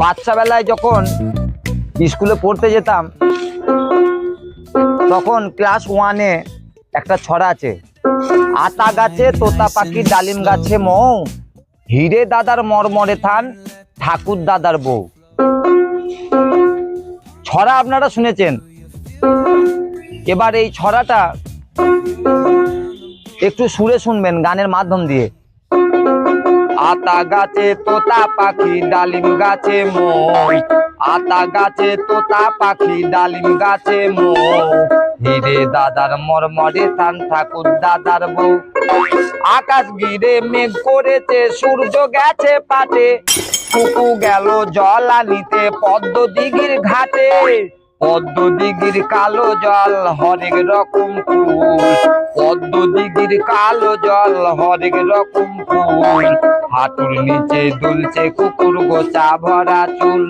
বাচ্চা বেলায় যখন স্কুলে পড়তে যেতাম তখন ক্লাস 1-এ একটা ছড়া আছে, আতা গাছে তোতা পাখি ডালিম গাছে মৌ, হিরে দাদার মরমরে থান ঠাকুর দাদার বউ। ছড়া আপনারা শুনেছেন। এবার এই ছড়াটা একটু সুরে শুনবেন গানের মাধ্যম দিয়ে। আতা গাছে তোতা পাখি ডালিম গাছে মৌ, আতা গাছে তোতা পাখি ডালিম গাছে মৌ, হিরে দাদার মরমরে থান ঠাকুর দাদার বউ। আকাশ ঘিরে মেঘ করেছে সূর্য গেছে পাটে, কুকু গেল জল আনিতে পদ্ম দিঘির ঘাটে, পদ্ম দিঘির কালো জল হরেক রকম ফুল, পদ্ম দিঘির কালো জল হরেক রকম ফুল, হাঁটুর নিচে দুলছে কুকুর গোছা ভরা চুল।